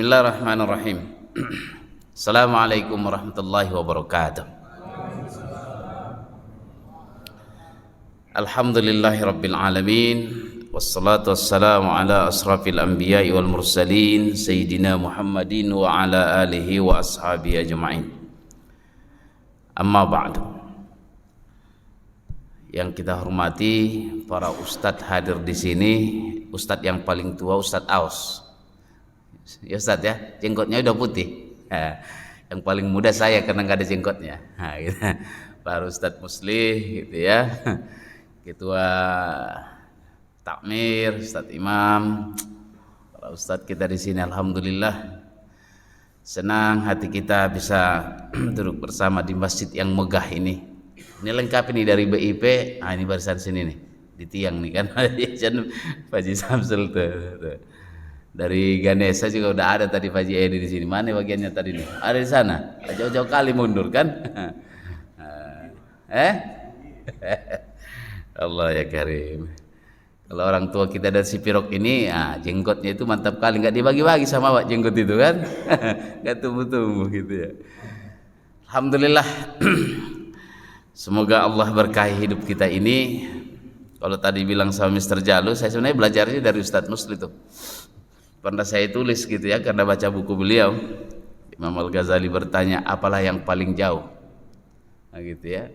Bismillahirrahmanirrahim. Assalamualaikum warahmatullahi wabarakatuh. Alhamdulillahi rabbil alamin. Wassalatu wassalamu ala asrafil anbiya'i wal mursalin Sayyidina Muhammadin wa ala alihi wa ashabihi ajma'in. Amma ba'du. Yang kita hormati para ustadz hadir di sini, ustadz yang paling tua Ustadz Aus. Ya Ustadz ya, jenggotnya udah putih. Yang paling muda saya karena nggak ada jenggotnya. Gitu. Baru Ustadz Muslih gitu ya. Ketua Takmir, Ustadz Imam. Para Ustadz kita di sini alhamdulillah. Senang hati kita bisa duduk bersama di masjid yang megah ini. Ini lengkap ini dari BIP. Ini barisan sini nih. Di tiang nih kan. Pak Haji Samsul tuh. Dari Ganesha juga udah ada tadi Pak Haji Edi di sini. Mana bagiannya tadi nih? Ada di sana. Jauh-jauh kali mundur kan? Allah ya Karim. Kalau orang tua kita dan si Pirok ini, jenggotnya itu mantap kali. Nggak dibagi-bagi sama Pak jenggot itu kan? Nggak tumbuh-tumbuh gitu ya. Alhamdulillah. Semoga Allah berkahi hidup kita ini. Kalau tadi bilang sama Mr. Jalu, saya sebenarnya belajarnya dari Ustadz Musli tuh. Pernah saya tulis gitu ya, karena baca buku beliau. Imam Al-Ghazali bertanya, apalah yang paling jauh? Nah gitu ya.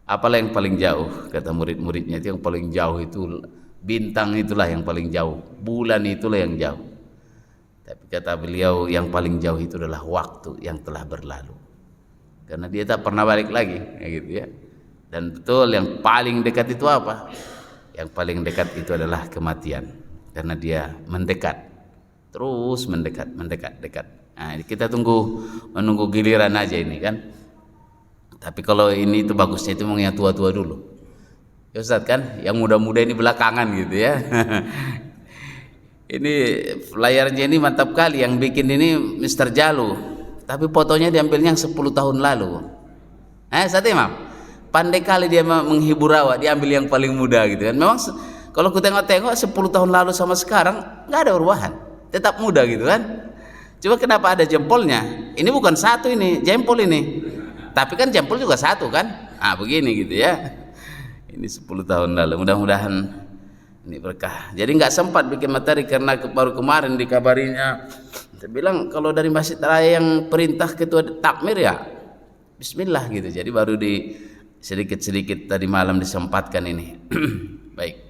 Apalah yang paling jauh? Kata murid-muridnya, itu yang paling jauh itu bintang, itulah yang paling jauh. Bulan itulah yang jauh. Tapi kata beliau, yang paling jauh itu adalah waktu yang telah berlalu. Karena dia tak pernah balik lagi, kayak gitu ya. Dan betul yang paling dekat itu apa? Yang paling dekat itu adalah kematian. Karena dia mendekat. Terus mendekat. Nah, kita menunggu giliran aja ini kan. Tapi kalau ini itu bagusnya itu yang tua-tua dulu. Ya Ustaz kan, yang muda-muda ini belakangan gitu ya. Ini layarnya ini mantap kali, yang bikin ini Mr. Jalu. Tapi fotonya diambilnya yang 10 tahun lalu. Ustaz Imam, pandai kali dia menghibur awak, diambil yang paling muda gitu kan. Memang kalau ku tengok-tengok 10 tahun lalu sama sekarang nggak ada perubahan. Tetap muda gitu kan. Coba kenapa ada jempolnya? Ini bukan satu ini, jempol ini. Tapi kan jempol juga satu kan? Begini gitu ya. Ini 10 tahun lalu. Mudah-mudahan ini berkah. Jadi nggak sempat bikin materi karena baru kemarin dikabarinya. Saya bilang kalau dari Masjid Raya yang perintah ketua takmir ya bismillah gitu. Jadi baru di sedikit-sedikit tadi malam disempatkan ini. Baik.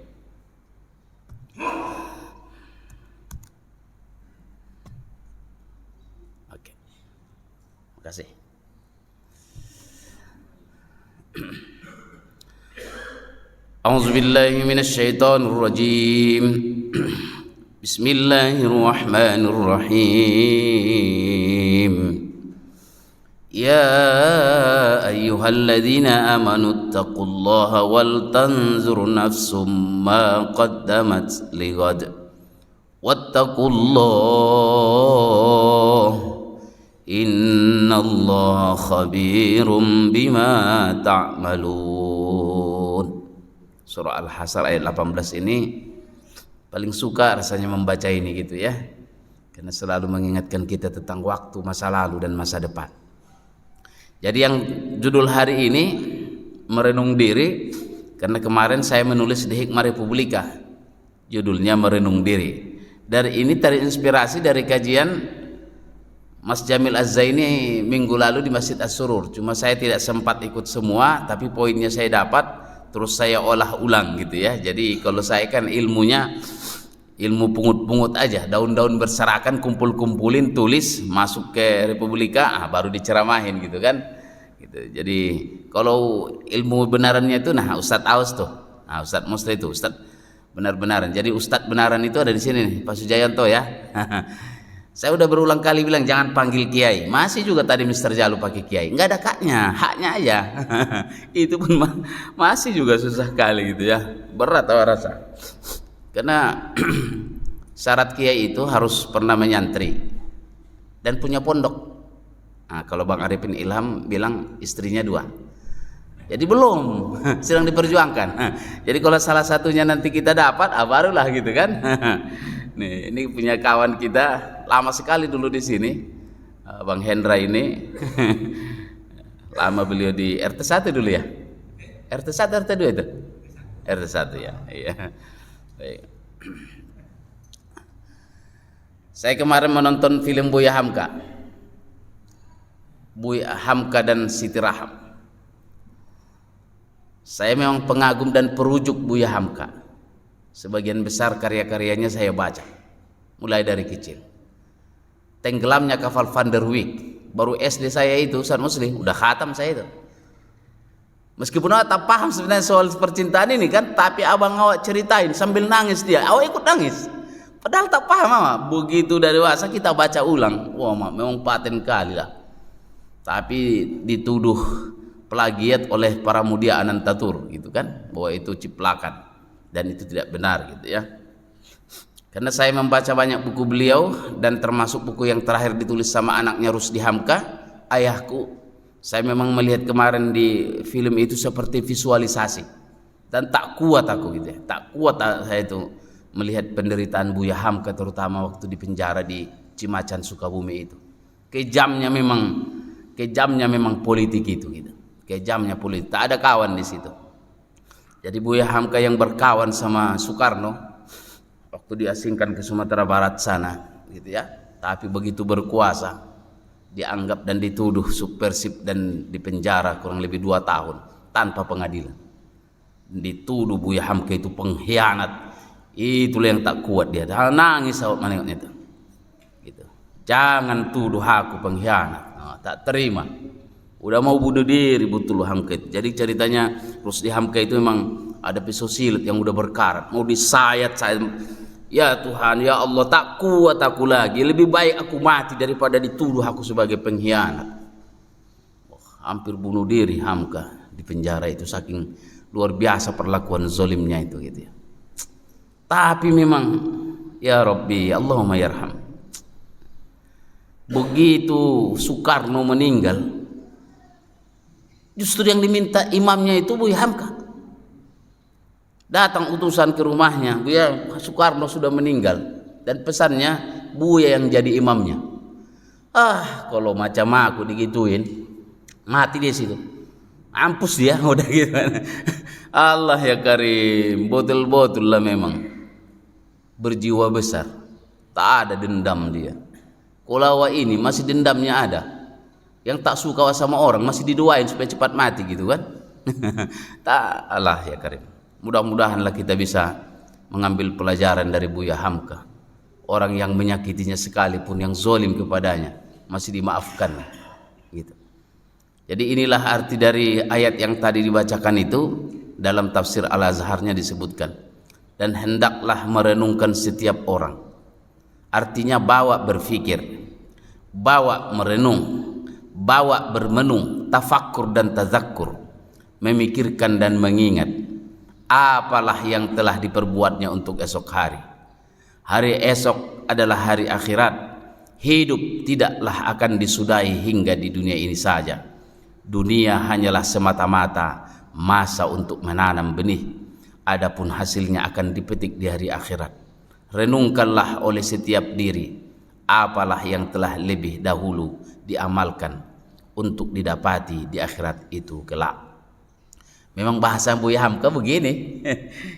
Terima kasih. A'udzu billahi minasy syaithanir rajim. Bismillahirrahmanirrahim. Ya ayyuhalladzina amanu taqullaha wal tanzur nafsum ma qaddamat lighad. Wattaqullaha innallaha khabirum bima ta'malun. Surah Al-Hasyr ayat 18 ini paling suka rasanya membaca ini gitu ya. Karena selalu mengingatkan kita tentang waktu, masa lalu dan masa depan. Jadi yang judul hari ini merenung diri, karena kemarin saya menulis di Hikmah Republika. Judulnya merenung diri. Dari ini terinspirasi dari kajian Mas Jamil Az-Zaini minggu lalu di Masjid As-Surur. Cuma saya tidak sempat ikut semua, tapi poinnya saya dapat, terus saya olah ulang gitu ya. Jadi kalau saya kan ilmunya ilmu pungut-pungut aja, daun-daun berserakan, kumpul-kumpulin, tulis, masuk ke Republika, baru diceramahin gitu kan. Gitu. Jadi kalau ilmu benarannya itu, Ustadz Aus tuh, Ustadz Musli itu, Ustadz benar-benaran. Jadi Ustadz benaran itu ada di sini nih, Pak Sujayanto ya. Saya udah berulang kali bilang jangan panggil kiai. Masih juga tadi Mr. Jalu pakai kiai. Enggak ada kaknya, haknya aja. Itu pun masih juga susah kali gitu ya. Berat awak rasa. Karena syarat kiai itu harus pernah menyantri dan punya pondok. Kalau Bang Arifin Ilham bilang istrinya 2. Jadi belum, sedang diperjuangkan. Jadi kalau salah satunya nanti kita dapat, barulah gitu kan. Nih, ini punya kawan kita lama sekali dulu di sini, Bang Hendra ini. Lama beliau di RT1 dulu ya. RT1 RT2 itu? RT1 ya. Iya. Baik. Saya kemarin menonton film Buya Hamka. Buya Hamka dan Siti Raham. Saya memang pengagum dan perujuk Buya Hamka. Sebagian besar karya-karyanya saya baca, mulai dari kecil. Tenggelamnya Kapal Van der Wijk, baru SD saya itu Ustaz Muslim, udah khatam saya itu. Meskipun awak tak paham sebenarnya soal percintaan ini kan, tapi abang awak ceritain sambil nangis dia, awak ikut nangis. Padahal tak paham mama. Begitu dari dewasa kita baca ulang, wah memang paten kali lah. Tapi dituduh plagiat oleh para mudia Anantatur gitu kan, bahwa itu ciplakan. Dan itu tidak benar gitu ya. Karena saya membaca banyak buku beliau, dan termasuk buku yang terakhir ditulis sama anaknya Rusdi Hamka, ayahku. Saya memang melihat kemarin di film itu seperti visualisasi, dan tak kuat aku gitu ya. Tak kuat saya itu melihat penderitaan Buya Hamka, terutama waktu di penjara di Cimacan Sukabumi itu. Kejamnya memang politik itu gitu. Kejamnya politik, tak ada kawan di situ. Jadi Buya Hamka yang berkawan sama Soekarno waktu diasingkan ke Sumatera Barat sana gitu ya. Tapi begitu berkuasa dianggap dan dituduh subversif dan dipenjara kurang lebih 2 tahun tanpa pengadilan. Dituduh Buya Hamka itu pengkhianat. Itulah yang tak kuat dia. Nangis awak menengoknya itu. Gitu. Jangan tuduh aku pengkhianat. Nah, tak terima. Udah mau bunuh diri betul Hamka itu. Jadi ceritanya Rusdi Hamka itu memang ada pisau silet yang udah berkarat, mau disayat saya. Ya Tuhan, ya Allah, tak kuat aku lagi. Lebih baik aku mati daripada dituduh aku sebagai pengkhianat. Hampir bunuh diri Hamka di penjara itu, saking luar biasa perlakuan zolimnya itu gitu ya. Tapi memang ya Rabbi, Allahumma yarham. Begitu Soekarno meninggal, justru yang diminta imamnya itu Buya Hamka. Datang utusan ke rumahnya, Buya Soekarno sudah meninggal, dan pesannya Buya yang jadi imamnya. Kalau macam aku digituin, mati dia situ. Mampus dia udah gitu. Allah ya Karim, botol-botol lah memang. Berjiwa besar, tak ada dendam dia. Kalau ini masih dendamnya ada. Yang tak suka sama orang masih didoain supaya cepat mati gitu kan. Tak, Allah ya Karim. Mudah-mudahanlah kita bisa mengambil pelajaran dari Buya Hamka. Orang yang menyakitinya sekalipun, yang zolim kepadanya, masih dimaafkan gitu. Jadi inilah arti dari ayat yang tadi dibacakan itu. Dalam tafsir Al-Azharnya disebutkan, dan hendaklah merenungkan setiap orang. Artinya bawa berfikir, bawa merenung, bawa bermenung, tafakkur dan tazakkur, memikirkan dan mengingat apalah yang telah diperbuatnya untuk esok hari. Hari esok adalah hari akhirat. Hidup tidaklah akan disudahi hingga di dunia ini saja. Dunia hanyalah semata-mata masa untuk menanam benih. Adapun hasilnya akan dipetik di hari akhirat. Renungkanlah oleh setiap diri apalah yang telah lebih dahulu diamalkan untuk didapati di akhirat itu kelak. Memang bahasa Buya Hamka begini.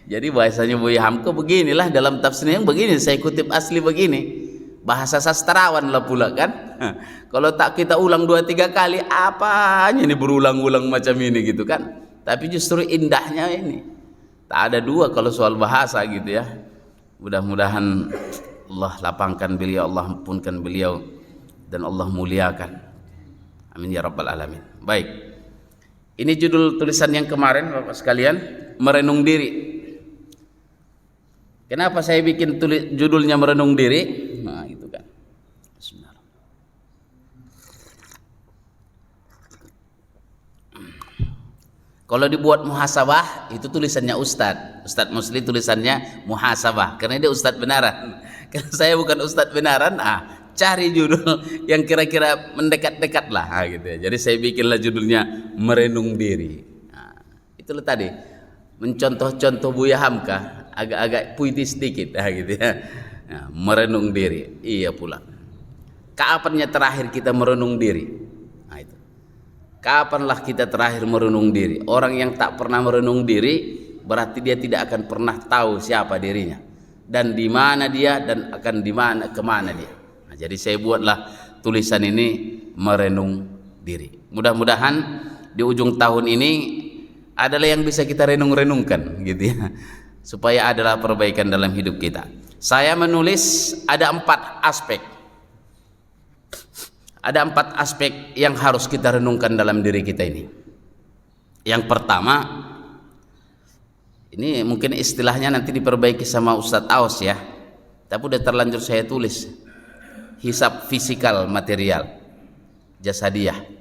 Jadi bahasanya Buya Hamka beginilah dalam tafsirnya yang begini. Saya kutip asli begini. Bahasa sastrawan lah pula kan. Kalau tak kita ulang 2-3 kali, apanya ini berulang-ulang macam ini gitu kan. Tapi justru indahnya ini. Tak ada dua kalau soal bahasa gitu ya. Mudah-mudahan Allah lapangkan beliau, Allah ampunkan beliau, dan Allah muliakan. Amin ya rabbal alamin. Baik. Ini judul tulisan yang kemarin Bapak sekalian, merenung diri. Kenapa saya bikin judulnya merenung diri? Nah, gitu kan. Bismillah. Kalau dibuat muhasabah, itu tulisannya Ustadz Musli tulisannya muhasabah, karena dia Ustadz benaran. Karena saya bukan Ustadz benaran, cari judul yang kira-kira mendekat-dekat lah, gitu ya. Jadi saya bikinlah judulnya merenung diri. Itulah tadi, mencontoh-contoh Buya Hamka, agak-agak puitis sedikit, gitu ya. Ya, merenung diri. Iya pula. Kapannya terakhir kita merenung diri? Nah, itu. Kapanlah kita terakhir merenung diri? Orang yang tak pernah merenung diri berarti dia tidak akan pernah tahu siapa dirinya dan di mana dia dan akan di mana kemana dia. Nah, jadi saya buatlah tulisan ini merenung diri. Mudah-mudahan di ujung tahun ini adalah yang bisa kita renung-renungkan gitu ya, supaya adalah perbaikan dalam hidup kita. Saya menulis ada 4 aspek. Ada 4 aspek yang harus kita renungkan dalam diri kita ini. Yang pertama, ini mungkin istilahnya nanti diperbaiki sama Ustadz Aus ya, tapi udah terlanjur saya tulis. Hisab fisikal material jasadiyah.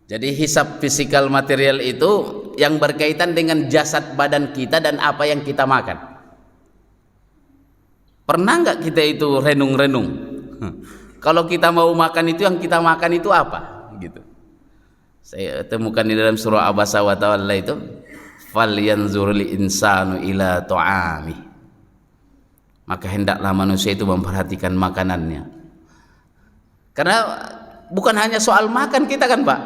Jadi hisab fisikal material itu yang berkaitan dengan jasad badan kita dan apa yang kita makan. Pernah nggak kita itu renung-renung? Kalau kita mau makan itu, yang kita makan itu apa? Gitu. Saya temukan di dalam surah Abasa wa Tawalla itu, falyanzuril insanu ila ta'ami. Maka hendaklah manusia itu memperhatikan makanannya. Karena bukan hanya soal makan kita kan, Pak.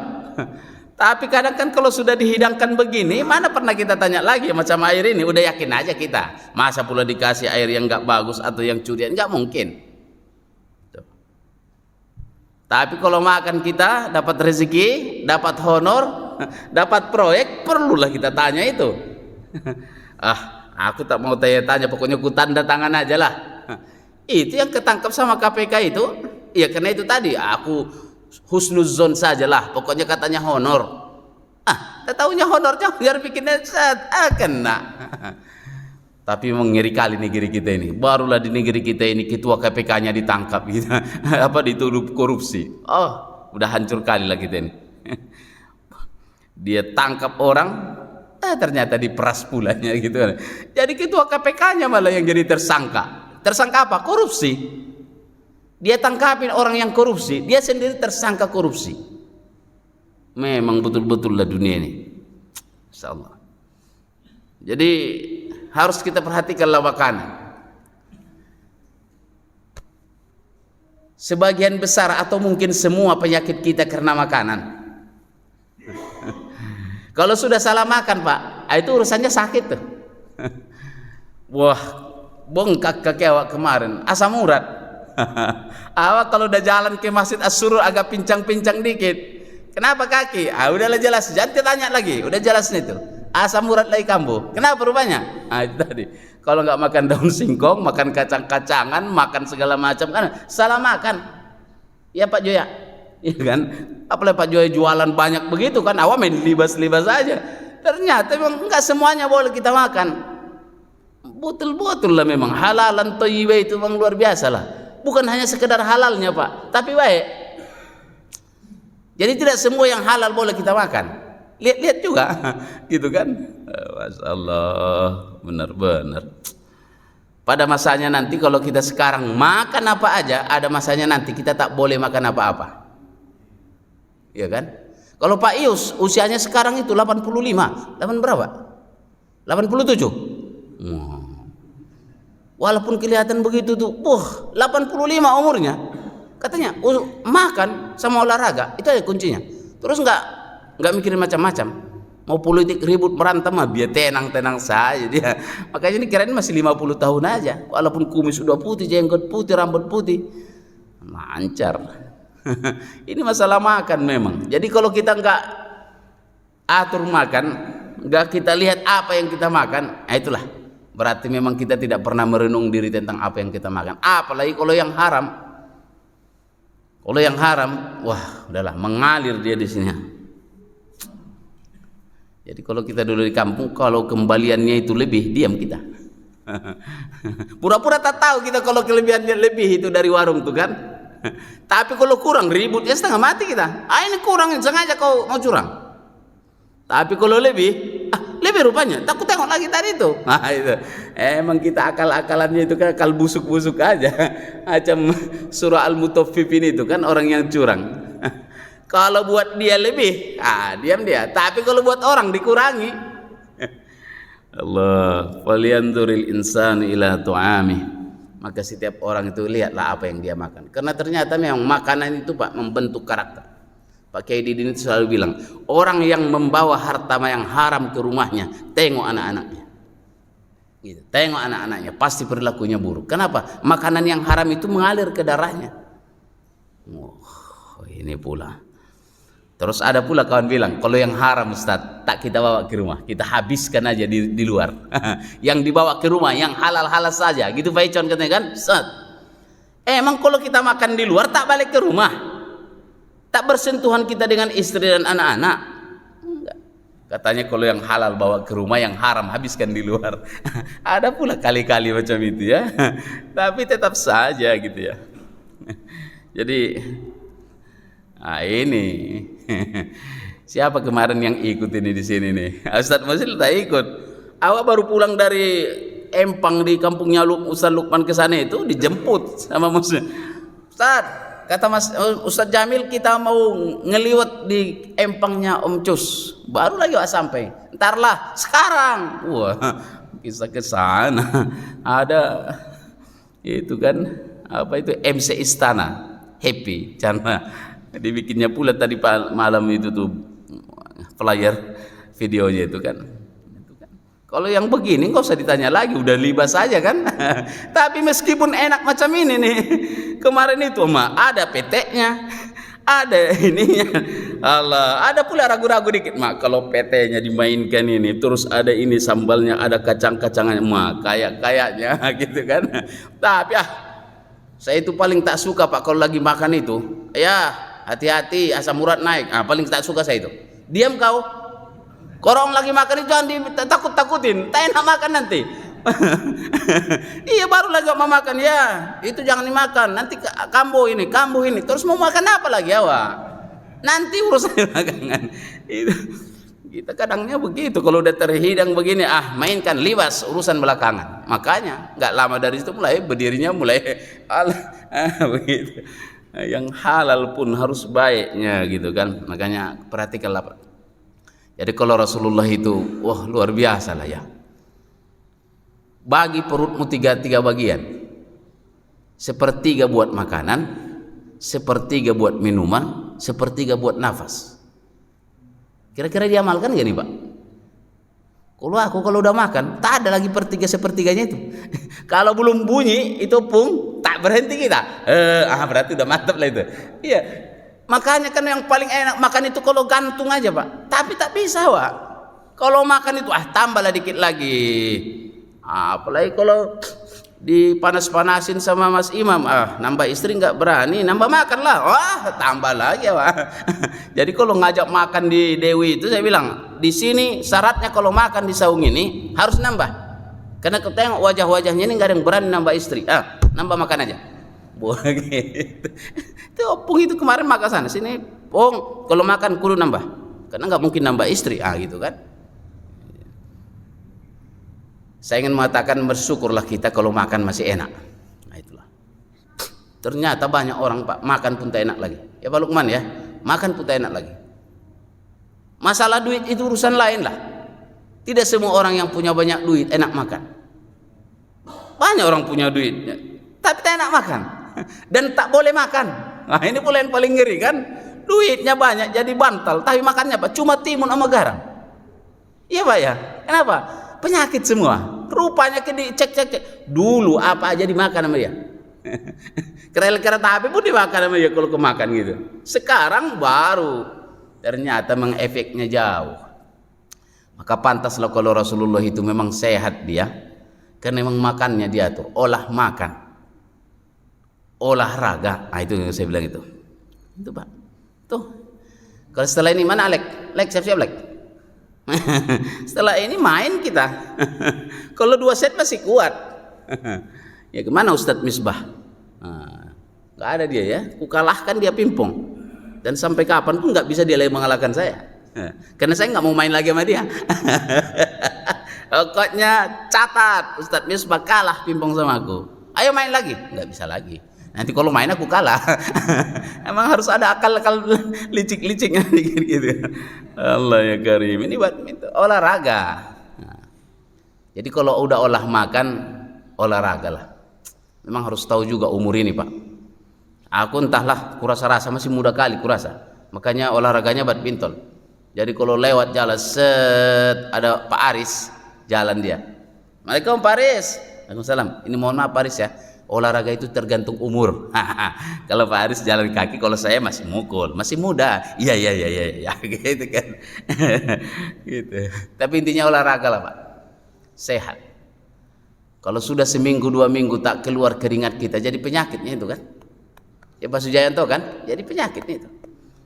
Tapi kadang kan kalau sudah dihidangkan begini, mana pernah kita tanya lagi macam air ini, udah yakin aja kita. Masa pula dikasih air yang enggak bagus atau yang curian, enggak mungkin. Tuh. Tapi kalau makan kita dapat rezeki, dapat honor, dapat proyek, perlulah kita tanya itu. Aku tak mau tanya-tanya, pokoknya ku tanda tangan aja lah. Itu yang ketangkap sama KPK itu, ya karena itu tadi aku husnuzon sajalah, pokoknya katanya honor. Tak tahunya honornya biar bikinnya kena. Tapi mengeri kali negeri kita ini. Barulah di negeri kita ini ketua KPK-nya ditangkap gitu. Dituduh korupsi. Udah hancur kali lah kita ini. Dia tangkap orang, ternyata diperas pulanya gitu. Jadi ketua KPK-nya malah yang jadi tersangka. Tersangka apa? Korupsi. Dia tangkapin orang yang korupsi, dia sendiri tersangka korupsi. Memang betul-betul lah dunia ini. Insyaallah. Jadi harus kita perhatikanlah makanan. Sebagian besar atau mungkin semua penyakit kita karena makanan. Kalau sudah salah makan, Pak, itu urusannya sakit tuh. Wah, bengkak kaki awak kemarin, asam urat. Awak kalau udah jalan ke Masjid As-Surur agak pincang-pincang dikit, kenapa kaki? Udahlah jelas, jangan tanya lagi, udah jelas nih tuh, asam urat lagi kambuh. Kenapa rupanya? Itu tadi, kalau nggak makan daun singkong, makan kacang-kacangan, makan segala macam, kan salah makan. Ya Pak Joya, iya kan? Apalagi Pak Joya jualan banyak begitu kan, awak main libas-libas aja. Ternyata memang nggak semuanya boleh kita makan. Betul-betul lah memang halalan thayyibah itu memang luar biasa lah. Bukan hanya sekedar halalnya, Pak, tapi baik. Jadi tidak semua yang halal boleh kita makan. Lihat-lihat juga, gitu kan? Masyaallah, benar-benar. Pada masanya nanti kalau kita sekarang makan apa aja, ada masanya nanti kita tak boleh makan apa-apa. Iya kan? Kalau Pak Ius usianya sekarang itu 85, 8 berapa? 87. Walaupun kelihatan begitu tuh, 85 umurnya, katanya makan sama olahraga itu aja kuncinya. Terus nggak mikirin macam-macam. Mau politik ribut berantem mah biar tenang-tenang saja dia. Makanya ini kirain masih 50 tahun aja. Walaupun kumis sudah putih, jenggot putih, rambut putih, lancar. Ini masalah makan memang. Jadi kalau kita nggak atur makan, nggak kita lihat apa yang kita makan, itulah berarti memang kita tidak pernah merenung diri tentang apa yang kita makan. Apalagi kalau yang haram. Kalau yang haram, wah, udahlah mengalir dia di sini. Jadi kalau kita dulu di kampung, kalau kembaliannya itu lebih, diam kita. Pura-pura tak tahu kita kalau kelebihannya lebih itu dari warung tuh kan. Tapi kalau kurang ribut ya setengah mati kita. Ini kurang, sengaja kau mau curang. Tapi kalau lebih rupanya, takut tengok lagi tadi itu. Itu. Emang kita akal-akalannya itu kan akal busuk-busuk aja. Macam surah Al-Mutaffifin itu kan orang yang curang. Kalau buat dia lebih, diam dia. Tapi kalau buat orang dikurangi. Allah, falyanzuril insanu ila tu'amih. Maka setiap orang itu lihatlah apa yang dia makan. Karena ternyata memang makanan itu Pak membentuk karakter. Pak Kiai Didin itu selalu bilang, orang yang membawa harta yang haram ke rumahnya, tengok anak-anaknya. Gitu. Tengok anak-anaknya, pasti perilakunya buruk. Kenapa? Makanan yang haram itu mengalir ke darahnya. Oh, ini pula. Terus ada pula kawan bilang, kalau yang haram Ustaz, tak kita bawa ke rumah, kita habiskan aja di luar. Yang dibawa ke rumah, yang halal-halal saja. Gitu Pak Icon katanya kan, Ustaz. Emang kalau kita makan di luar, tak balik ke rumah? Tak bersentuhan kita dengan istri dan anak-anak? Enggak. Katanya kalau yang halal bawa ke rumah, yang haram habiskan di luar. Ada pula kali-kali macam itu ya. Tapi tetap saja gitu ya. Jadi, nah ini siapa kemarin yang ikut ini di sini nih? Ustaz Masil tak ikut. Awak baru pulang dari Empang di kampungnya Ustaz Lukman ke sana itu dijemput sama Muslim. Ustaz, kata Ustaz Jamil kita mau ngeliwat di Empangnya Om Cus. Baru lagi awak sampai. Entarlah sekarang. Wah, bisa ke sana. Ada itu kan apa itu MC Istana Happy karena dibikinnya pula tadi malam itu tuh flyer videonya itu kan. Kalau yang begini nggak usah ditanya lagi, udah libas saja kan. Tapi meskipun enak macam ini nih, kemarin itu mah ada PT-nya, ada ininya. Allah, ada pula ragu-ragu dikit mak kalau PT-nya dimainkan ini, terus ada ini sambalnya, ada kacang-kacangannya, mak kayaknya gitu kan. Tapi saya itu paling tak suka Pak kalau lagi makan itu, ya hati-hati asam urat naik. Paling tak suka saya itu. Diam kau. Korong lagi makan itu jangan ditakut-takutin. Tak enak makan nanti. Iya baru lagi mau makan ya. Itu jangan dimakan. Nanti kambuh ini. Terus mau makan apa lagi awak? Nanti urusan belakangan. Itu kita kadangnya begitu. Kalau udah terhidang begini, mainkan libas urusan belakangan. Makanya nggak lama dari situ mulai berdirinya begitu. Yang halal pun harus baiknya gitu kan. Makanya perhatikanlah Pak. Jadi kalau Rasulullah itu wah luar biasa lah ya. Bagi perutmu tiga bagian. Sepertiga buat makanan, sepertiga buat minuman, sepertiga buat nafas. Kira-kira diamalkan gak nih Pak? Kalau udah makan tak ada lagi sepertiganya itu. Kalau belum bunyi itu pun tak berhenti kita. Berarti udah mantap lah itu. Iya. Makanya kan yang paling enak makan itu kalau gantung aja Pak. Tapi tak bisa Pak. Kalau makan itu tambahlah dikit lagi. Apalagi kalau dipanas-panasin sama Mas Imam, nambah istri nggak berani, nambah makan lah. Tambah lagi Pak. Jadi kalau ngajak makan di Dewi itu saya bilang, di sini syaratnya kalau makan di saung ini harus nambah. Karena kita tengok wajah-wajahnya ini nggak ada yang berani nambah istri. Nambah makan aja. Gitu. Itu opung itu kemarin makan sana sini, Pong kalau makan kudu nambah, karena nggak mungkin nambah istri, gitu kan. Saya ingin mengatakan bersyukurlah kita kalau makan masih enak. Nah itulah. Ternyata banyak orang Pak makan pun tak enak lagi. Ya Pak Lukman ya, makan pun tak enak lagi. Masalah duit itu urusan lain lah. Tidak semua orang yang punya banyak duit enak makan. Banyak orang punya duit, tapi tak enak makan. Dan tak boleh makan. Nah ini pula yang paling ngeri kan. Duitnya banyak jadi bantal, tapi makannya apa? Cuma timun sama garam. Iya Pak ya. Kenapa? Penyakit semua. Rupanya dicek dulu apa aja dimakan sama dia. Kereta api pun dimakan sama dia kalau kemakan gitu. Sekarang baru ternyata mengefeknya jauh. Maka pantaslah kalau Rasulullah itu memang sehat dia, karena memang makannya dia tuh olah makan. Olahraga, itu yang saya bilang itu Pak. Tuh, kalau setelah ini mana Lek siap-siap Lek. Setelah ini main kita. Kalau 2 set masih kuat. Ya kemana Ustadz Misbah? Gak ada dia ya. Kukalahkan dia pimpong. Dan sampai kapan pun gak bisa dia lagi mengalahkan saya. Karena saya gak mau main lagi sama dia. Pokoknya catat, Ustadz Misbah kalah pimpong sama aku. Ayo main lagi. Gak bisa lagi. Nanti kalau main aku kalah. Emang harus ada akal-akal licik-liciknya dikit gitu. Allah ya Karim. Ini buat olahraga. Jadi kalau udah olah makan, olahraga lah. Memang harus tahu juga umur ini Pak. Aku entahlah, kurasa-rasa masih muda kali kurasa. Makanya olahraganya badminton. Jadi kalau lewat jalan set ada Pak Aris, jalan dia. Waalaikumsalam Pak Aris. Waalaikumsalam. Ini mohon maaf Pak Aris ya. Olahraga itu tergantung umur. Kalau Pak Aris jalan kaki, kalau saya masih mukul, masih muda. Iya gitu kan. Gitu. Tapi intinya olahraga lah Pak. Sehat. Kalau sudah seminggu 2 minggu tak keluar keringat kita, jadi penyakitnya itu kan. Ya Pak Sujayanto kan, jadi penyakitnya itu.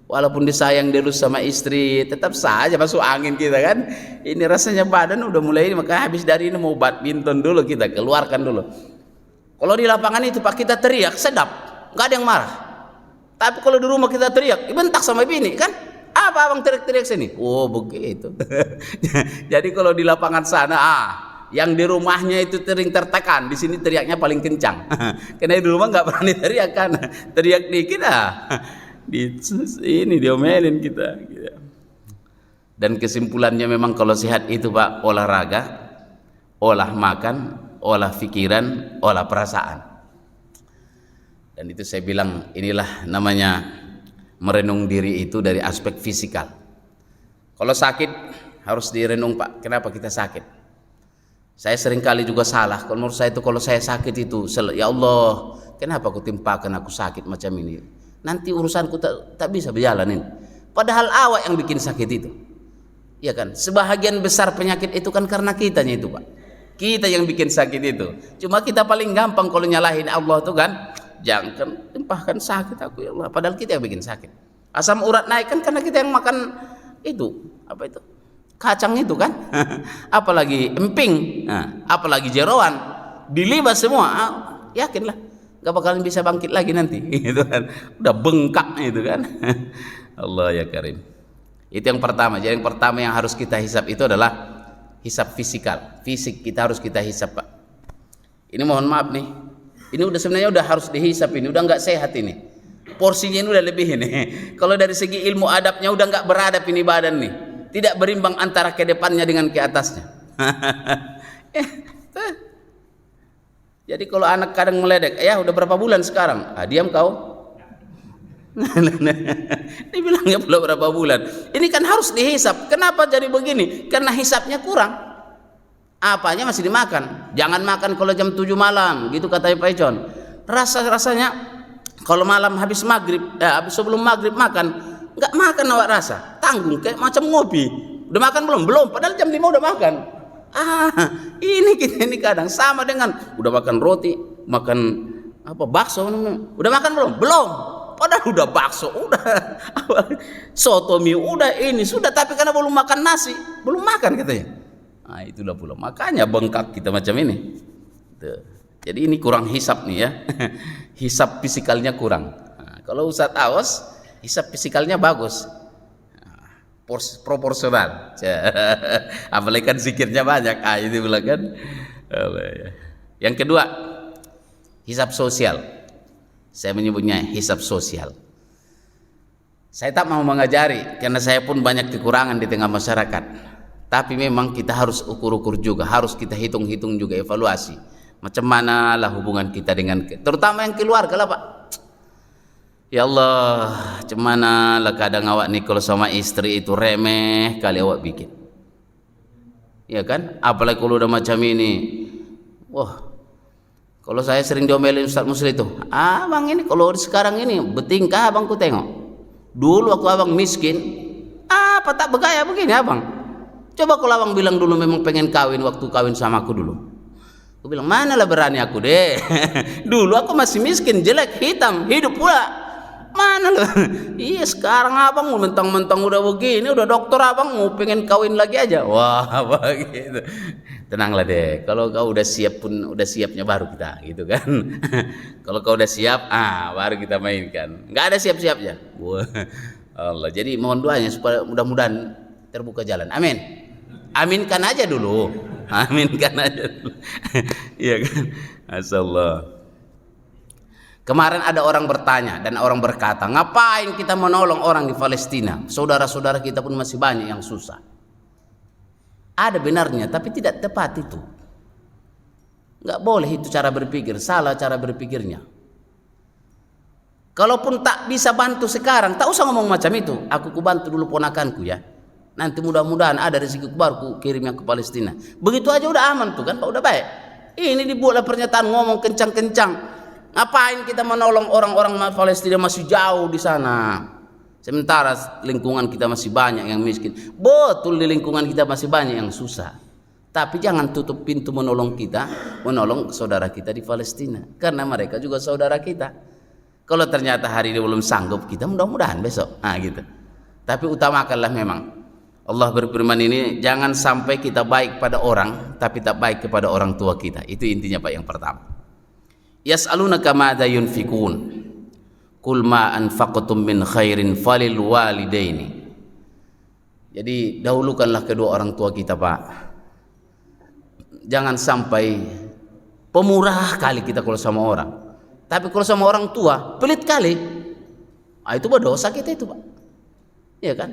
Walaupun disayang dulu sama istri, tetap saja masuk angin kita kan. Ini rasanya badan udah mulai, maka habis dari ini mau badminton dulu, kita keluarkan dulu. Kalau di lapangan itu Pak kita teriak sedap, nggak ada yang marah. Tapi kalau di rumah kita teriak, dibentak sama bini kan. Apa abang teriak-teriak sini? Oh begitu. Jadi kalau di lapangan sana, yang di rumahnya itu sering tertekan, di sini teriaknya paling kencang. Karena di rumah nggak berani teriak kan, teriak dikit ini diomelin kita. Dan kesimpulannya memang kalau sehat itu Pak, olahraga, olah makan, olah pikiran, olah perasaan. Dan itu saya bilang inilah namanya merenung diri itu dari aspek fisikal. Kalau sakit harus direnung Pak, kenapa kita sakit? Saya seringkali juga salah. Kalau menurut saya itu kalau saya sakit itu, ya Allah, kenapa aku timpakan aku sakit macam ini? Nanti urusanku tak bisa berjalan ini. Padahal awak yang bikin sakit itu. Ya kan? Sebahagian besar penyakit itu kan karena kitanya itu Pak. Kita yang bikin sakit itu. Cuma kita paling gampang kalau nyalahin Allah tuh kan, jangan timpahkan sakit aku ya Allah. Padahal kita yang bikin sakit. Asam urat naik kan karena kita yang makan itu, apa itu? Kacang itu kan. Apalagi emping, apalagi jeroan, dilibas semua. Yakinlah gak bakalan bisa bangkit lagi nanti gitu kan. Udah bengkak itu kan. Allah ya Karim. Itu yang pertama. Jadi yang pertama yang harus kita hisap itu adalah hisap fisikal. Fisik kita harus kita hisap Pak. Ini mohon maaf nih, ini udah sebenarnya udah harus dihisap, ini udah nggak sehat ini. Porsinya ini udah lebih ini. Kalau dari segi ilmu adabnya udah nggak beradab ini badan nih. Tidak berimbang antara ke depannya dengan ke atasnya. Jadi kalau anak kadang meledek, ya udah berapa bulan sekarang? Diam kau. Dia bilangnya belum berapa bulan. Ini kan harus dihisap. Kenapa jadi begini? Karena hisapnya kurang. Apanya masih dimakan. Jangan makan kalau jam 7 malam, gitu katanya Pak Icon. Rasanya kalau malam habis maghrib, habis sebelum maghrib makan, nggak makan awak rasa. Tanggung kayak macam ngopi. Udah makan belum? Belum. Padahal jam 5 udah makan. Ini kita ini kadang sama dengan udah makan roti, makan apa bakso, udah makan belum? Belum. Padahal udah bakso, udah soto mie, udah ini sudah, tapi karena belum makan nasi, belum makan katanya. Itulah pula makanya bengkak kita macam ini. Tuh. Jadi ini kurang hisap nih ya. Hisap fisikalnya kurang. Kalau Ustadz Awas hisap fisikalnya bagus. Proporsional. Apalagi kan zikirnya banyak. Itu bilang kan. Yang kedua, hisap sosial. Saya menyebutnya hisap sosial. Saya tak mau mengajari karena saya pun banyak kekurangan di tengah masyarakat. Tapi memang kita harus ukur-ukur juga, harus kita hitung-hitung juga, evaluasi. Macam mana lah hubungan kita dengan, terutama yang keluarga lah Pak. Ya Allah, macam mana lah kadang awak nih kalau sama istri itu remeh kali awak bikin. Ya kan? Apalagi kalau udah macam ini. Wah, kalau saya sering diomelin Ustaz Musli itu, abang ini kalau sekarang ini betingkah abang ku tengok. Dulu aku abang miskin, apa tak bergaya begini abang. Coba kalau abang bilang dulu memang pengen kawin waktu kawin sama aku dulu. Aku bilang mana lah berani aku deh. Dulu aku masih miskin, jelek, hitam, hidup pula. Mana loh? Iya sekarang abang mau mentang-mentang udah begini, udah dokter abang mau pengen kawin lagi aja. Wah begitu. Tenanglah deh. Kalau kau udah siap pun udah siapnya baru kita, gitu kan? Kalau kau udah siap, baru kita mainkan. Nggak ada siap-siapnya. Wah Allah. Jadi mohon doanya supaya mudah-mudahan terbuka jalan. Amin. Aminkan aja dulu. Aminkan aja dulu. Iya kan? Masyaallah. Kemarin ada orang bertanya dan orang berkata, ngapain kita menolong orang di Palestina? Saudara-saudara kita pun masih banyak yang susah. Ada benarnya, tapi tidak tepat itu. Nggak boleh itu cara berpikir, salah cara berpikirnya. Kalaupun tak bisa bantu sekarang, tak usah ngomong macam itu. Aku bantu dulu ponakanku ya. Nanti mudah-mudahan ada rezeki baru ku kirimnya ke Palestina. Begitu aja udah aman tuh kan Pak, udah baik. Ini dibuatlah pernyataan ngomong kencang-kencang. Ngapain kita menolong orang-orang Palestina masih jauh di sana? Sementara lingkungan kita masih banyak yang miskin. Betul di lingkungan kita masih banyak yang susah. Tapi jangan tutup pintu menolong kita, menolong saudara kita di Palestina. Karena mereka juga saudara kita. Kalau ternyata hari ini belum sanggup, kita mudah-mudahan besok. Nah gitu. Tapi utamakanlah memang. Allah berfirman ini, jangan sampai kita baik pada orang, tapi tak baik kepada orang tua kita. Itu intinya Pak yang pertama. Yas'alunaka madza yunfikun. Qul ma anfaqtum min khairin falil walidaini. Jadi dahulukanlah kedua orang tua kita Pak. Jangan sampai pemurah kali kita kalau sama orang. Tapi kalau sama orang tua pelit kali. Itu berdosa kita itu Pak. Iya kan?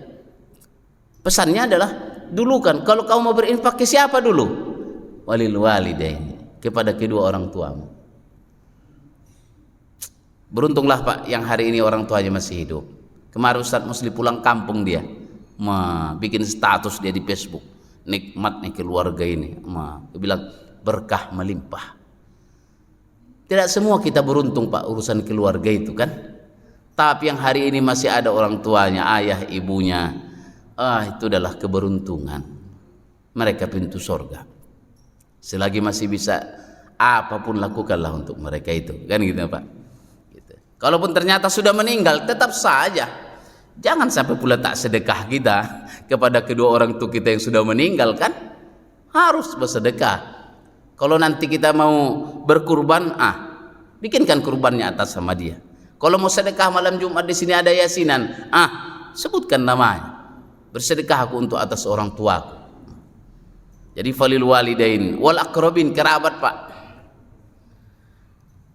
Pesannya adalah dulukan kalau kamu mau berinfak ke siapa dulu? Walil walidaini, kepada kedua orang tuamu. Beruntunglah Pak yang hari ini orang tuanya masih hidup. Kemarin Ustaz Musli pulang kampung dia, bikin status dia di Facebook. Nikmat nih keluarga ini, dia bilang berkah melimpah. Tidak semua kita beruntung Pak urusan keluarga itu kan. Tapi yang hari ini masih ada orang tuanya, ayah, ibunya, itu adalah keberuntungan. Mereka pintu surga. Selagi masih bisa, apapun lakukanlah untuk mereka itu. Kan gitu Pak. Gitu. Kalaupun ternyata sudah meninggal, tetap saja. Jangan sampai pula tak sedekah kita kepada kedua orang tua kita yang sudah meninggal kan. Harus bersedekah. Kalau nanti kita mau berkurban, bikinkan kurbannya atas sama dia. Kalau mau sedekah malam Jumat di sini ada yasinan, sebutkan namanya. Bersedekah aku untuk atas orang tuaku. Jadi falil walidain wal aqrabin, kerabat Pak.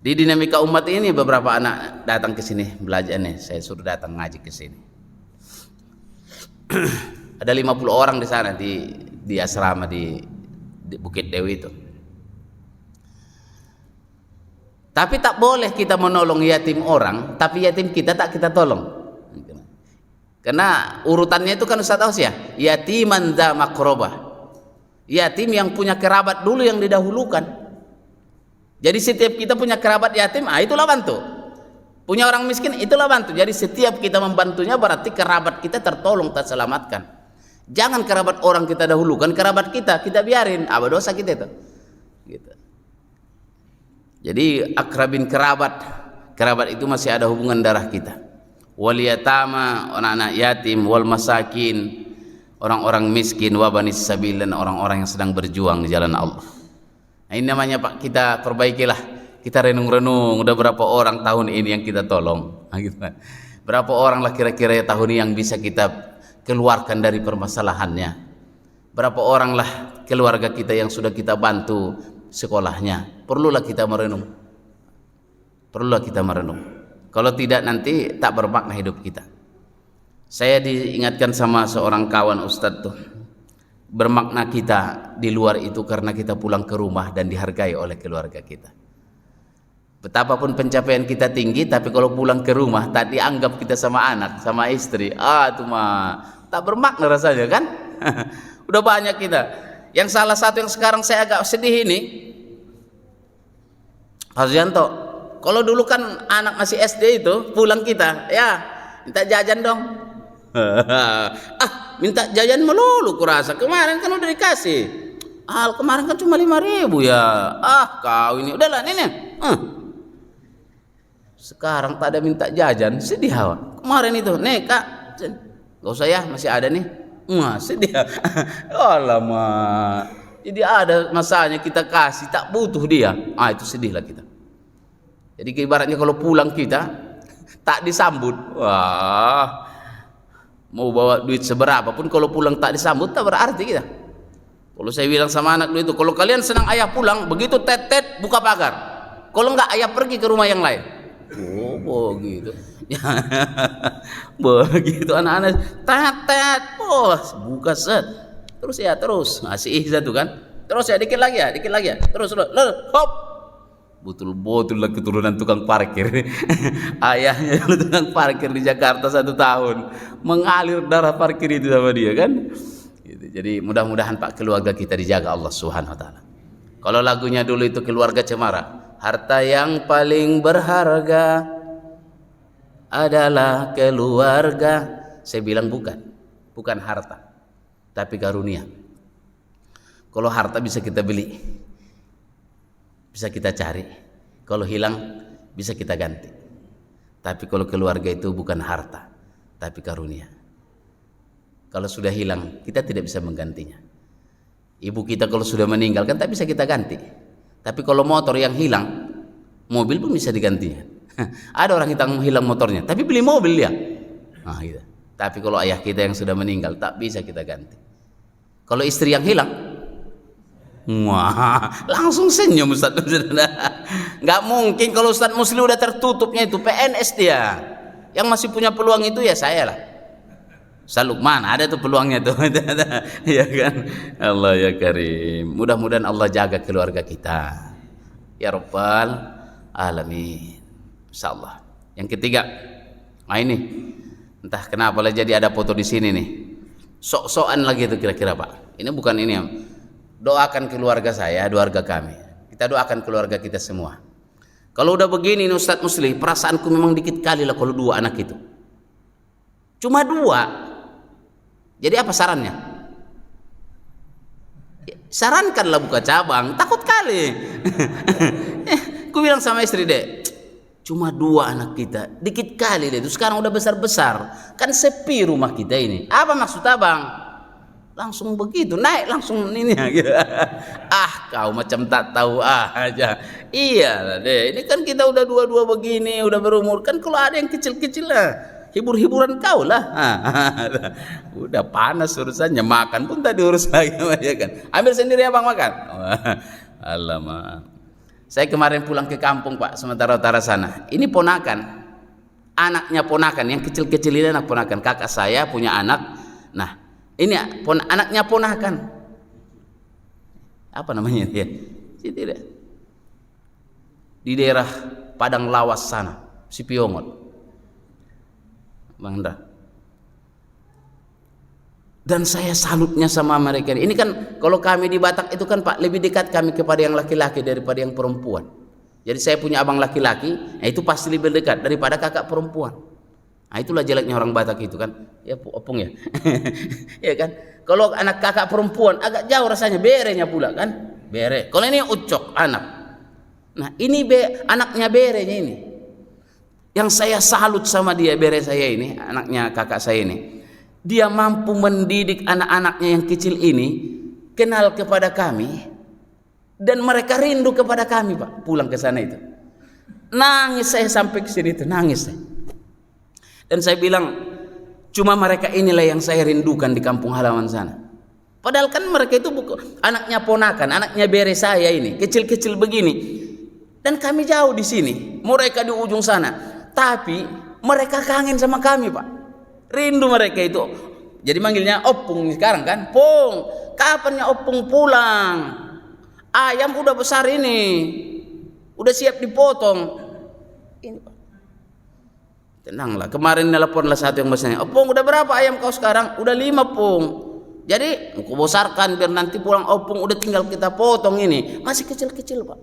Di dinamika umat ini beberapa anak datang ke sini belajar nih, saya suruh datang ngaji ke sini. Ada 50 orang di sana di asrama di Bukit Dewi itu. Tapi tak boleh kita menolong yatim orang, tapi yatim kita tak kita tolong. Karena urutannya itu kan Ustaz tahu ya, yatiman dza maqrabah. Yatim yang punya kerabat dulu yang didahulukan. Jadi setiap kita punya kerabat yatim, itulah bantu. Punya orang miskin, itulah bantu. Jadi setiap kita membantunya berarti kerabat kita tertolong, terselamatkan. Jangan kerabat orang kita dahulukan, kerabat kita biarin, dosa kita itu. Gitu. Jadi akrabin kerabat itu masih ada hubungan darah kita. Wal yatama, anak-anak yatim, wal masakin, orang-orang miskin, wa banis sabil, dan orang-orang yang sedang berjuang di jalan Allah. Nah, ini namanya Pak, kita perbaikilah, kita renung-renung udah berapa orang tahun ini yang kita tolong. Nah, gitu. Berapa orang lah kira-kira ya tahun ini yang bisa kita keluarkan dari permasalahannya. Berapa orang lah keluarga kita yang sudah kita bantu sekolahnya. Perlulah kita merenung. Kalau tidak nanti tak bermakna hidup kita. Saya diingatkan sama seorang kawan Ustadz tuh, bermakna kita di luar itu karena kita pulang ke rumah dan dihargai oleh keluarga kita. Betapapun pencapaian kita tinggi, tapi kalau pulang ke rumah tak dianggap kita sama anak, sama istri, itu mah tak bermakna rasanya kan. Udah banyak kita. Yang salah satu yang sekarang saya agak sedih ini, Pak Zuyanto, kalau dulu kan anak masih SD itu pulang kita, ya minta jajan dong. Minta jajan melulu kurasa. Kemarin kan udah dikasih. Kemarin kan cuma 5.000 ya. Kau ini udahlah ini. Sekarang tak ada minta jajan, sedih awak. Kemarin itu, nih Kak, gak usah ya, masih ada nih. Sedih. Alamak. Jadi ada masanya kita kasih, tak butuh dia. Itu sedihlah kita. Jadi ibaratnya kalau pulang kita tak disambut, mau bawa duit seberapa pun kalau pulang tak disambut tak berarti kita. Kalau saya bilang sama anak dulu itu, kalau kalian senang ayah pulang, begitu tet buka pagar. Kalau enggak ayah pergi ke rumah yang lain. Begitu. Begitu anak-anak tet, buka set. terus ya, terus. Nah, si Ihza tuh kan, terus ya, dikit lagi ya, terus, hop. Betul-betul lah keturunan tukang parkir. Ayahnya tukang parkir di Jakarta 1 tahun, mengalir darah parkir itu sama dia kan. Gitu. Jadi mudah-mudahan Pak keluarga kita dijaga Allah Subhanahu Wa Taala. Kalau lagunya dulu itu Keluarga Cemara, harta yang paling berharga adalah keluarga. Saya bilang bukan harta, tapi karunia. Kalau harta bisa kita beli, bisa kita cari, kalau hilang bisa kita ganti. Tapi kalau keluarga itu bukan harta, tapi karunia. Kalau sudah hilang, kita tidak bisa menggantinya. Ibu kita kalau sudah meninggal kan tak bisa kita ganti. Tapi kalau motor yang hilang, mobil pun bisa digantinya. Ada orang hilang motornya, tapi beli mobil dia. Nah, gitu. Tapi kalau ayah kita yang sudah meninggal, tak bisa kita ganti. Kalau istri yang hilang, wah, langsung senyum Ustaz. Nggak mungkin kalau Ustaz Musli udah tertutupnya itu PNS dia. Yang masih punya peluang itu ya saya lah. Ustaz Lukman ada tuh peluangnya tuh. Ya kan? Allah ya Karim. Mudah-mudahan Allah jaga keluarga kita. Ya Rabbal Alamin. Insyaallah. Yang ketiga, nah ini entah kenapa lah jadi ada foto di sini nih. Sok-sokan lagi itu kira-kira Pak. Ini bukan ini ya. Doakan keluarga saya, keluarga kami. Kita doakan keluarga kita semua. Kalau udah begini nih Ustaz Musli, perasaanku memang dikit kali lah kalau 2 anak itu. Cuma 2. Jadi apa sarannya? Sarankanlah buka cabang, takut kali. Ku bilang sama istri deh, cuma 2 anak kita, dikit kali deh. Terus sekarang udah besar-besar, kan sepi rumah kita ini. Apa maksud abang? Langsung begitu, naik langsung ini. Ah, kau macam tak tahu aja. Iya deh, ini kan kita udah 2 begini, udah berumur. Kan kalau ada yang kecil-kecil lah, hibur-hiburan kau lah. Udah panas urusannya, makan pun tak diurus lagi ya kan. Ambil sendiri abang makan. Alamak. Saya kemarin pulang ke kampung Pak, Sumatera Utara sana. Ini ponakan, anaknya ponakan, yang kecil-kecil ini anak ponakan. Kakak saya punya anak. Nah, ini anaknya ponakan. Apa namanya dia? Tidak. Di daerah Padang Lawas sana, Sipiongot. Bang Indra. Dan saya salutnya sama mereka. Ini kan kalau kami di Batak itu kan Pak, lebih dekat kami kepada yang laki-laki daripada yang perempuan. Jadi saya punya abang laki-laki, itu pasti lebih dekat daripada kakak perempuan. Nah, itulah jeleknya orang Batak itu kan. Ya opung ya. Ya kan? Kalau anak kakak perempuan agak jauh rasanya, berenya pula kan. Bere. Kalau ini ucok anak. Nah, ini anaknya berenya ini. Yang saya salut sama dia, bere saya ini, anaknya kakak saya ini. Dia mampu mendidik anak-anaknya yang kecil ini kenal kepada kami, dan mereka rindu kepada kami Pak. Pulang ke sana itu nangis saya sampai ke sini itu nangis saya. Dan saya bilang cuma mereka inilah yang saya rindukan di kampung halaman sana. Padahal kan mereka itu bukan anaknya ponakan, anaknya bere saya ini kecil-kecil begini, dan kami jauh di sini, mereka di ujung sana. Tapi mereka kangen sama kami Pak. Rindu mereka itu. Jadi manggilnya opung sekarang kan. Pung, kapannya opung pulang? Ayam udah besar ini, udah siap dipotong. Ini Pak. Tenanglah. Kemarin nelponlah satu yang besarnya. Opung udah berapa ayam kau sekarang? Udah 5 Pung. Jadi aku besarkan biar nanti pulang opung udah tinggal kita potong ini. Masih kecil-kecil Pak.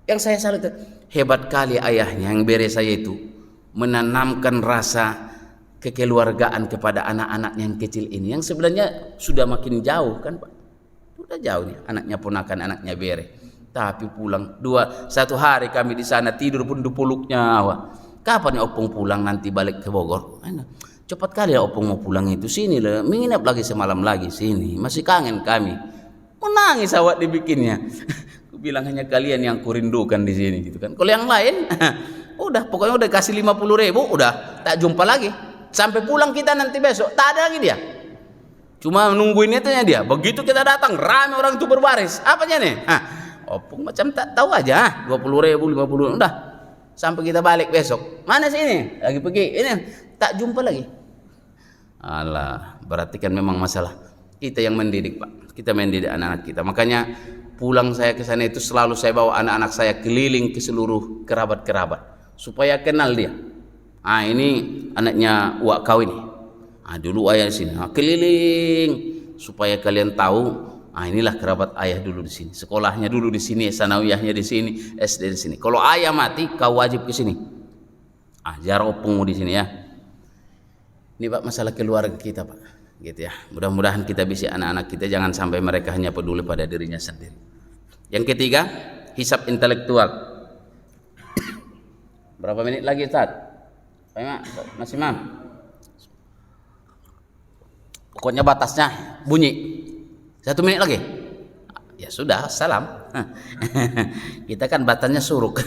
Yang saya salut, hebat kali ayahnya yang bere saya itu menanamkan rasa kekeluargaan kepada anak-anak yang kecil ini, yang sebenarnya sudah makin jauh kan Pak, sudah jauh nih anaknya ponakan, anaknya bere. Tapi pulang 1 hari kami di sana, tidur pun di peluknya. Kapan ya opung pulang nanti balik ke Bogor? Cepat kali ya opung mau pulang itu, sini lah, menginap lagi semalam lagi sini, masih kangen kami. Menangis awak dibikinnya. Aku bilang hanya kalian yang kurindukan di sini gitu kan. Kalau yang lain udah pokoknya udah kasih 50.000 udah tak jumpa lagi. Sampai pulang kita nanti besok tak ada lagi dia. Cuma nungguin itunya dia. Begitu kita datang ramai orang itu berbaris. Apanya nih? Opung macam tak tahu aja. 20.000, 50, udah. Sampai kita balik besok. Mana sih ini? Lagi pergi. Ini tak jumpa lagi. Alah, berarti kan memang masalah kita yang mendidik Pak. kita mendidik anak-anak kita. Makanya pulang saya ke sana itu selalu saya bawa anak-anak saya keliling ke seluruh kerabat-kerabat supaya kenal dia. Ini anaknya uak kau ini. Dulu ayah di sini. Keliling supaya kalian tahu. Inilah kerabat ayah dulu di sini. Sekolahnya dulu di sini, sanawiyahnya di sini, SD di sini. Kalau ayah mati, kau wajib ke sini. Ziarah opungmu di sini ya. Ini Pak masalah keluarga kita Pak, gitu ya. Mudah-mudahan kita bisa anak-anak kita jangan sampai mereka hanya peduli pada dirinya sendiri. Yang ketiga, hisab intelektual. Berapa menit lagi Ustaz? Masih Mam? Pokoknya batasnya bunyi 1 menit lagi. Ya sudah, salam. Kita kan batasnya suruk.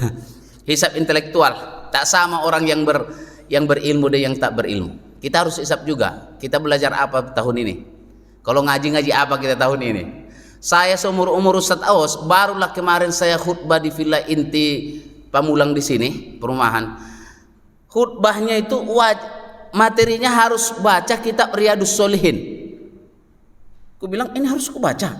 Hisab intelektual. Tak sama orang yang berilmu dan yang tak berilmu. Kita harus hisab juga. Kita belajar apa tahun ini? Kalau ngaji apa kita tahun ini? Saya seumur-umur Ustaz Aos, barulah kemarin saya khutbah di Villa Inti Pamulang di sini, perumahan. Khutbahnya itu materinya harus baca kitab Riyadhus Shalihin. Aku bilang ini harus aku baca.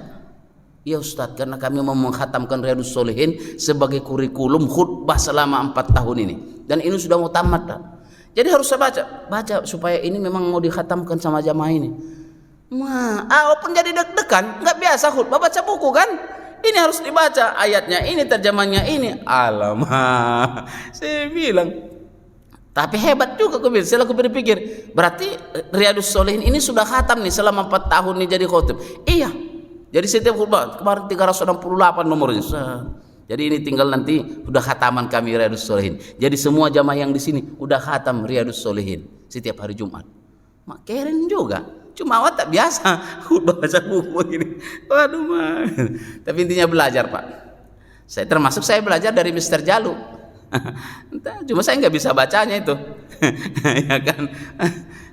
Ya Ustaz, karena kami mau mengkhatamkan Riyadhus Shalihin sebagai kurikulum khutbah selama 4 tahun ini. Dan ini sudah mau tamat dah. Jadi harus saya baca supaya ini memang mau dikhatamkan sama jamaah ini. Walaupun jadi deg-degan, nggak biasa khutbah baca buku kan? Ini harus dibaca ayatnya, ini terjemahnya ini. Alamak, saya bilang. Tapi hebat juga aku bilang. Setelah aku berpikir, berarti Riyadhus Shalihin ini sudah khatam nih selama 4 tahun nih jadi khotib. Iya. Jadi setiap khutbah kemarin 368 nomornya. Jadi ini tinggal nanti udah khataman kami Riyadhus Shalihin. Jadi semua jamaah yang di sini udah khatam Riyadhus Shalihin setiap hari Jumat. Keren juga. Cuma awak tak biasa khutbah baca buku ini. Waduh mah. Tapi intinya belajar Pak. Saya belajar dari Mr. Jalu. Cuma saya nggak bisa bacanya itu. Ya kan.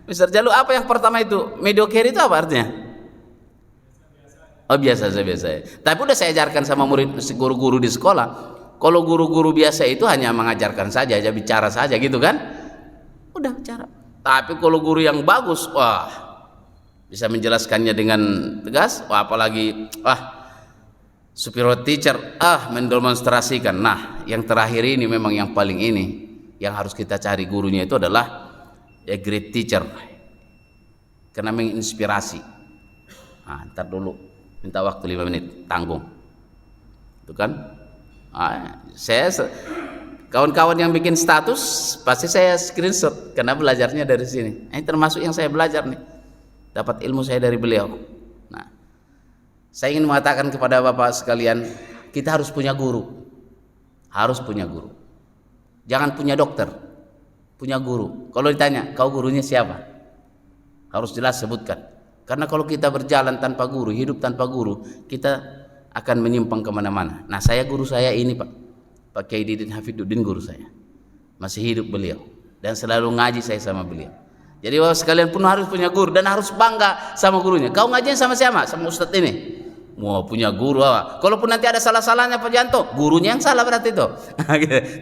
Mr. Jalu apa yang pertama itu? Mediocre itu apa artinya? Biasa. Tapi udah saya ajarkan sama murid guru-guru di sekolah. Kalau guru-guru biasa itu hanya mengajarkan saja, aja bicara saja gitu kan? Udah bicara. Tapi kalau guru yang bagus, bisa menjelaskannya dengan tegas. Apalagi superior teacher, mendemonstrasikan. Nah, yang terakhir ini memang yang paling ini yang harus kita cari gurunya itu adalah a great teacher. Karena menginspirasi. Ntar dulu. Minta waktu 5 menit, tanggung. Itu kan? Kawan-kawan yang bikin status pasti saya screenshot karena belajarnya dari sini. Ini termasuk yang saya belajar nih. Dapat ilmu saya dari beliau. Nah, saya ingin mengatakan kepada Bapak sekalian, kita harus punya guru. Harus punya guru. Jangan punya dokter. Punya guru. Kalau ditanya, kau gurunya siapa? Harus jelas sebutkan. Karena kalau kita berjalan tanpa guru, hidup tanpa guru, kita akan menyimpang kemana-mana. Nah, guru saya ini Pak Kiai Didin Hafiduddin guru saya. Masih hidup beliau. Dan selalu ngaji saya sama beliau. Jadi Bapak sekalian pun harus punya guru dan harus bangga sama gurunya. Kau ngajiin sama siapa? Sama Ustadz ini. Mau punya guru. Kalaupun nanti ada salah-salahnya Pak Janto, gurunya yang salah berarti itu.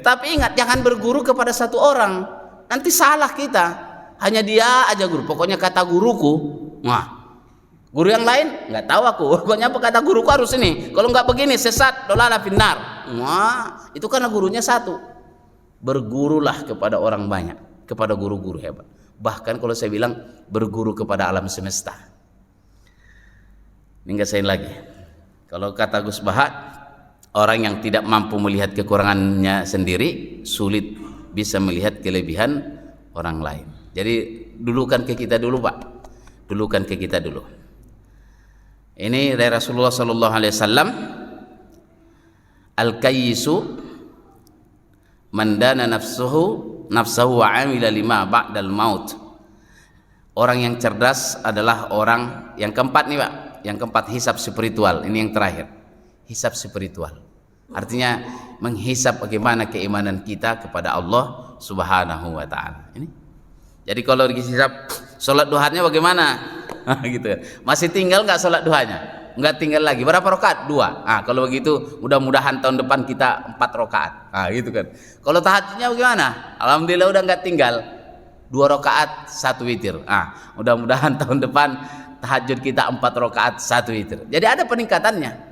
Tapi ingat, jangan berguru kepada satu orang. Nanti salah kita. Hanya dia aja guru. Pokoknya kata guruku. Guru yang lain nggak tahu aku. Pokoknya apa kata guruku harus ini. Kalau nggak begini sesat, dolala finnar. Itu karena gurunya satu. Bergurulah kepada orang banyak, kepada guru-guru hebat. Bahkan kalau saya bilang berguru kepada alam semesta. Ini nggak saya lagi. Kalau kata Gus Bahat, orang yang tidak mampu melihat kekurangannya sendiri sulit bisa melihat kelebihan orang lain. Jadi dulukan ke kita dulu Pak. Dulukan ke kita dulu. Ini dari Rasulullah sallallahu alaihi wasallam, al-kayyisu man dana nafsahu wa amila lima ba'dal maut. Orang yang cerdas adalah orang yang keempat nih Pak. Yang keempat hisab spiritual. Ini yang terakhir. Hisab spiritual. Artinya menghisab bagaimana keimanan kita kepada Allah Subhanahu wa taala. Ini. Jadi kalau dihisab salat duhanya bagaimana? Gitu. Masih tinggal nggak salat duhanya? Nggak tinggal lagi. Berapa rakaat? 2. Kalau begitu mudah-mudahan tahun depan kita 4 rakaat. Gitu kan. Kalau tahajudnya bagaimana? Alhamdulillah udah nggak tinggal 2 rakaat 1 witir. Mudah-mudahan tahun depan tahajud kita 4 rakaat 1 witir. Jadi ada peningkatannya.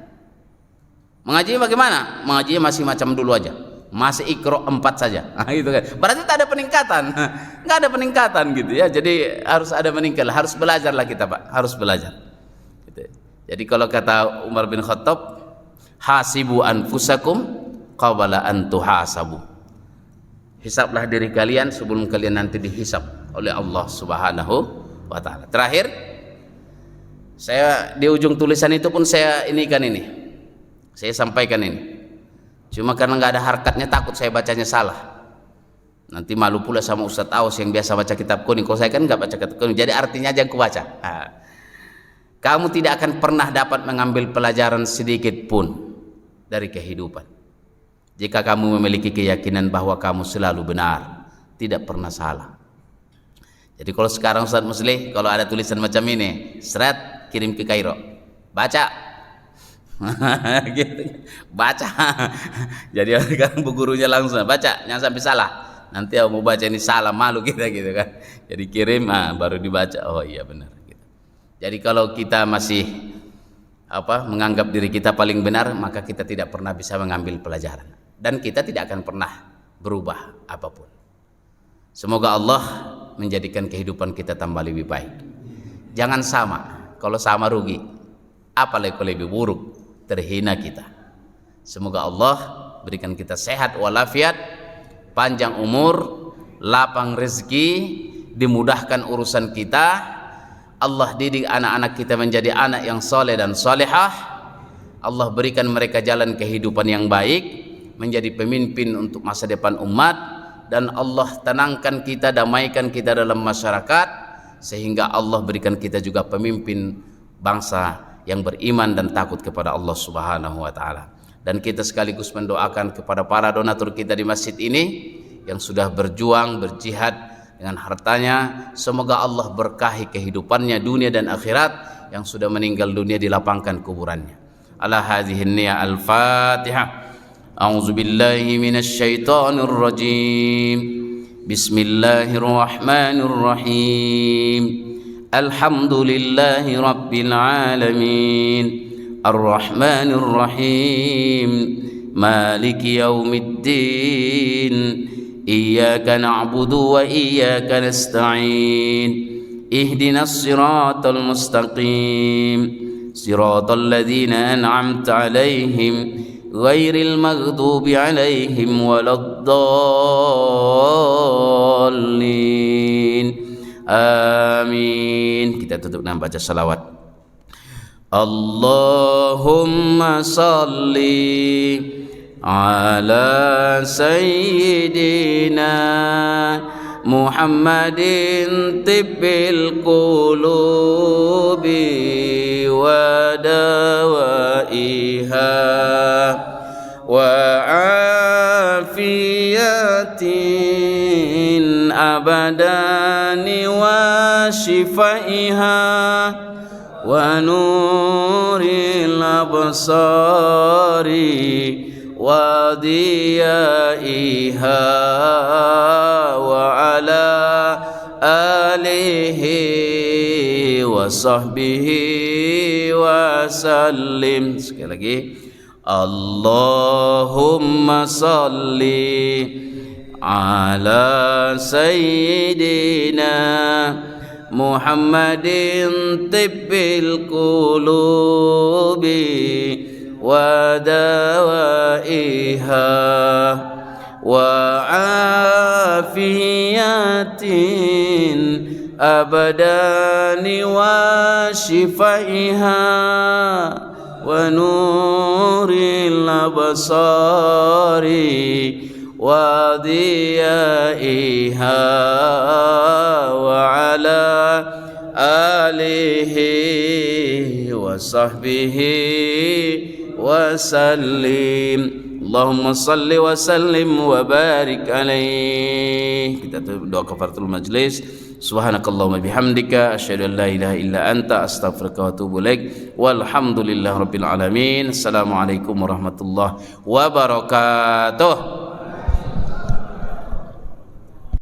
Mengaji bagaimana? Mengaji masih macam dulu aja. Masih Iqra 4 saja. Gitu kan. Berarti tak ada peningkatan. Enggak ada peningkatan gitu ya. Jadi harus ada meningkat, harus belajarlah kita, Pak. Harus belajar. Gitu. Jadi kalau kata Umar bin Khattab, hasibu anfusakum qabla an tuhasabu. Hisablah diri kalian sebelum kalian nanti dihisab oleh Allah Subhanahu wa taala. Terakhir, saya di ujung tulisan itu pun saya saya sampaikan ini. Cuma karena nggak ada harkatnya takut saya bacanya salah. Nanti malu pula sama Ustadz Aus yang biasa baca kitab kuning. Kalau saya kan nggak baca kitab kuning, jadi artinya aja yang kubaca. Kamu tidak akan pernah dapat mengambil pelajaran sedikit pun dari kehidupan jika kamu memiliki keyakinan bahwa kamu selalu benar, tidak pernah salah. Jadi kalau sekarang Ustadz Muslih, kalau ada tulisan macam ini, seret kirim ke Kairo, baca. Gitu. Baca. Jadi kan bu gurunya langsung baca, jangan sampai salah. Nanti mau baca ini salah, malu kita gitu kan. Jadi kirim, baru dibaca. Oh iya benar. Gitu. Jadi kalau kita masih menganggap diri kita paling benar, maka kita tidak pernah bisa mengambil pelajaran dan kita tidak akan pernah berubah apapun. Semoga Allah menjadikan kehidupan kita tambah lebih baik. Jangan sama. Kalau sama rugi, apalagi kalau lebih buruk, terhina kita. Semoga Allah berikan kita sehat walafiat, panjang umur, lapang rezeki, dimudahkan urusan kita. Allah didik anak-anak kita menjadi anak yang soleh dan solehah. Allah berikan mereka jalan kehidupan yang baik, menjadi pemimpin untuk masa depan umat, dan Allah tenangkan kita, damaikan kita dalam masyarakat, sehingga Allah berikan kita juga pemimpin bangsa yang beriman dan takut kepada Allah Subhanahu wa taala. Dan kita sekaligus mendoakan kepada para donatur kita di masjid ini yang sudah berjuang, berjihad dengan hartanya, semoga Allah berkahi kehidupannya dunia dan akhirat. Yang sudah meninggal dunia dilapangkan kuburannya. Ala hadhihi niyya al-Fatihah. A'udzu billahi minasy syaithanir rajim. Bismillahirrahmanirrahim. Alhamdulillahi rabbil alamin. Ar-Rahmanir Rahim. Maliki yaumiddin. Iyyaka na'budu wa iyyaka nasta'in. Ihdinas siratal mustaqim. Siratal ladzina an'amta 'alaihim ghairil maghdubi 'alaihim waladdallin. Amin. Kita tutup dengan baca salawat. Allahumma salli ala sayyidina Muhammadin tibbil qulubi wa dawaiha wa afiyatin abadani wa shifaiha wa nuril absari wa diyaiha wa ala alihi wa sahbihi wa sallim. Sekali lagi, Allahumma salli ala sayyidina Muhammadin tibbil qulubi wa dawaiha wa afiyatin abadani wa shifaiha wa nuril absari wa diyaiha wa ala alihi wa sahbihi wa sallim. Allahumma salli wa sallim wa barik alaih. Kita doa kafaratul majlis. Subhanakallahumma bihamdika asyhadu an la ilaha illa anta astaghfiruka wa atubu ilaik. Walhamdulillahirabbil alamin. Assalamualaikum warahmatullahi wabarakatuh.